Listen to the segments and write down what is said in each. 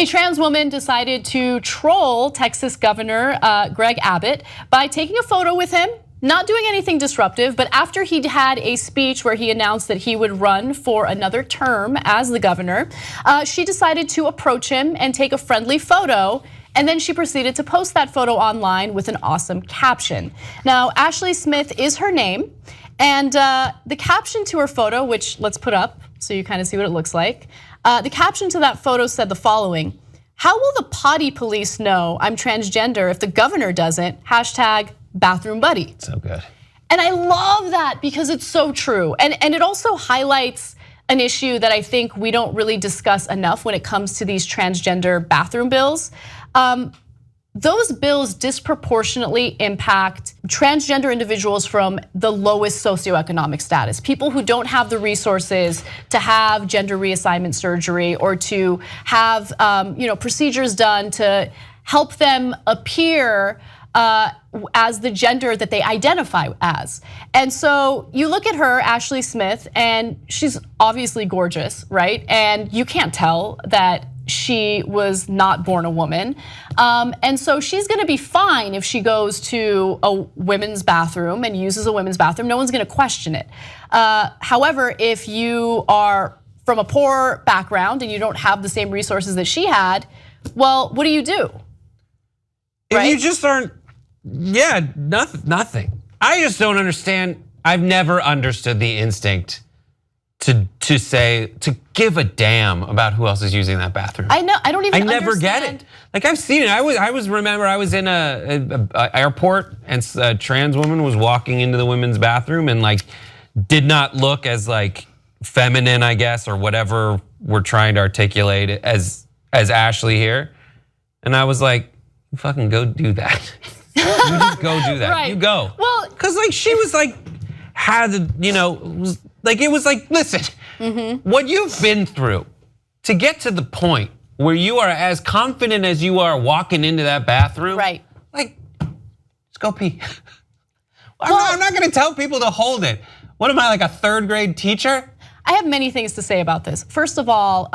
A trans woman decided to troll Texas Governor Greg Abbott by taking a photo with him, not doing anything disruptive, but after he had a speech where he announced that he would run for another term as the governor, she decided to approach him and take a friendly photo. And then she proceeded to post that photo online with an awesome caption. Now, Ashley Smith is her name. And the caption to her photo, which let's put up so you kind of see what it looks like. The caption to that photo said the following: "How will the potty police know I'm transgender if the governor doesn't? #bathroom buddy." So good. And I love that because it's so true. And it also highlights an issue that I think we don't really discuss enough when it comes to these transgender bathroom bills. Those bills disproportionately impact transgender individuals from the lowest socioeconomic status, people who don't have the resources to have gender reassignment surgery or to have procedures done to help them appear as the gender that they identify as. And so you look at her, Ashley Smith, and she's obviously gorgeous, right? And you can't tell that she was not born a woman. And so she's gonna be fine if she goes to a women's bathroom and uses a women's bathroom. No one's gonna question it. However, if you are from a poor background and you don't have the same resources that she had, well, what do you do? If you just aren't, nothing. I just don't understand. I've never understood the instinct to give a damn about who else is using that bathroom. I know, I don't even understand. I never get it. Like I've seen it. I remember I was in a airport and a trans woman was walking into the women's bathroom and like did not look as like feminine, I guess, or whatever we're trying to articulate as Ashley here. And I was like, fucking go do that. You just go do that. Right. You go. Well, because like she was like it was like, listen, what you've been through to get to the point where you are as confident as you are walking into that bathroom. Right. Like, just go pee. I'm not gonna tell people to hold it. What am I, like a third grade teacher? I have many things to say about this. First of all,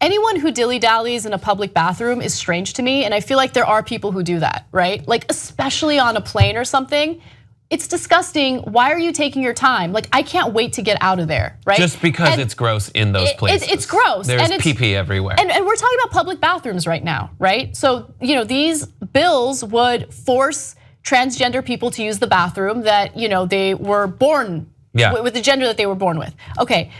anyone who dilly-dallies in a public bathroom is strange to me, and I feel like there are people who do that, right? Like especially on a plane or something. It's disgusting. Why are you taking your time? Like I can't wait to get out of there, right? Just because it's gross in those places. It's gross. There's pee-pee everywhere. And we're talking about public bathrooms right now, right? So these bills would force transgender people to use the bathroom that they were born with the gender that they were born with. Okay.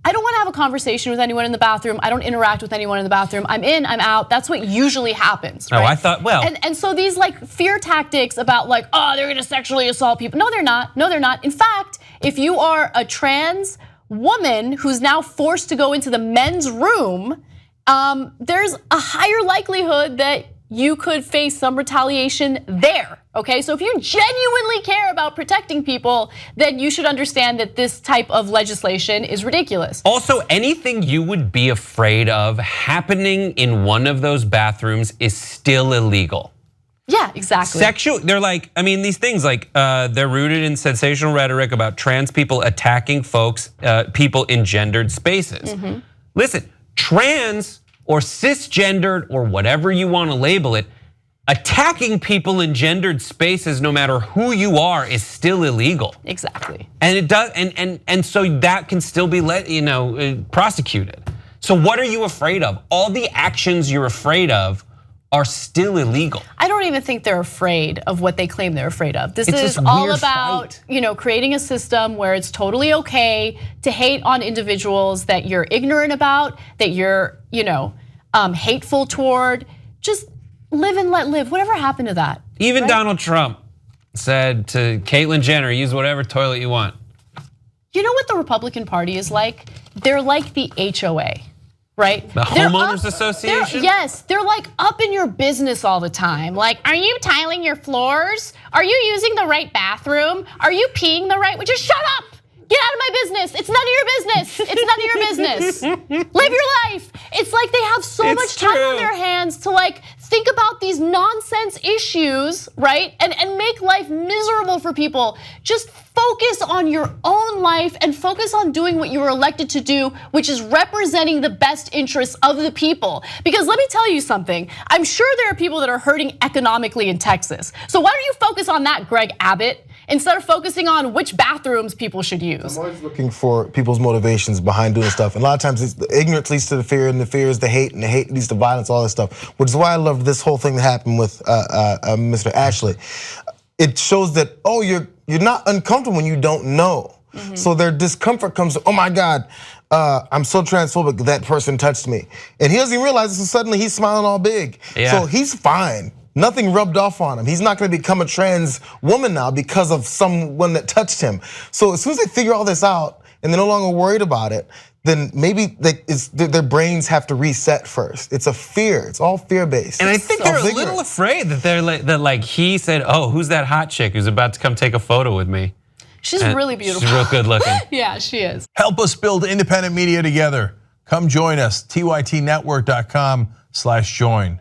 I don't want to have a conversation with anyone in the bathroom. I don't interact with anyone in the bathroom. I'm in, I'm out. That's what usually happens, right? Oh, I thought, well. And so these like fear tactics about like, oh, they're gonna sexually assault people. No, they're not. No, they're not. In fact, if you are a trans woman who's now forced to go into the men's room, there's a higher likelihood that you could face some retaliation there, okay? So if you genuinely care about protecting people, then you should understand that this type of legislation is ridiculous. Also, anything you would be afraid of happening in one of those bathrooms is still illegal. Yeah, exactly. They're like, I mean, these things like they're rooted in sensational rhetoric about trans people attacking people in gendered spaces. Listen, trans or cisgendered or whatever you want to label it, attacking people in gendered spaces, no matter who you are, is still illegal. Exactly. And it does, and so that can still be prosecuted. So what are you afraid of? All the actions you're afraid of are still illegal. I don't even think they're afraid of what they claim they're afraid of. This is all about creating a system where it's totally okay to hate on individuals that you're ignorant about, that you're hateful toward. Just live and let live. Whatever happened to that? Even Donald Trump said to Caitlyn Jenner, use whatever toilet you want. You know what the Republican Party is like? They're like the HOA. Right? The homeowners association? Yes, they're like up in your business all the time. Like, are you tiling your floors? Are you using the right bathroom? Are you peeing the right way? Just shut up. Get out of my business. It's none of your business. It's none of your business. Live your life. It's like they have so much time on their hands to like think about these nonsense issues, right? And make life miserable for people. Just focus on your own life and focus on doing what you were elected to do, which is representing the best interests of the people. Because let me tell you something, I'm sure there are people that are hurting economically in Texas. So why don't you focus on that, Greg Abbott, instead of focusing on which bathrooms people should use? I'm always looking for people's motivations behind doing stuff. And a lot of times it's the ignorance leads to the fear, and the fear is the hate, and the hate leads to violence, all this stuff. Which is why I love this whole thing that happened with Mr. Ashley. It shows that, oh, you're not uncomfortable when you don't know. So their discomfort comes, oh my God, I'm so transphobic, that person touched me. And he doesn't even realize it, so suddenly he's smiling all big. So he's fine. Nothing rubbed off on him. He's not gonna become a trans woman now because of someone that touched him. So as soon as they figure all this out and they're no longer worried about it, then maybe their brains have to reset first. It's a fear, it's all fear-based. And I think they're a little afraid that like he said, oh, who's that hot chick who's about to come take a photo with me? She's really beautiful. She's real good looking. Yeah, she is. Help us build independent media together. Come join us, tytnetwork.com/join.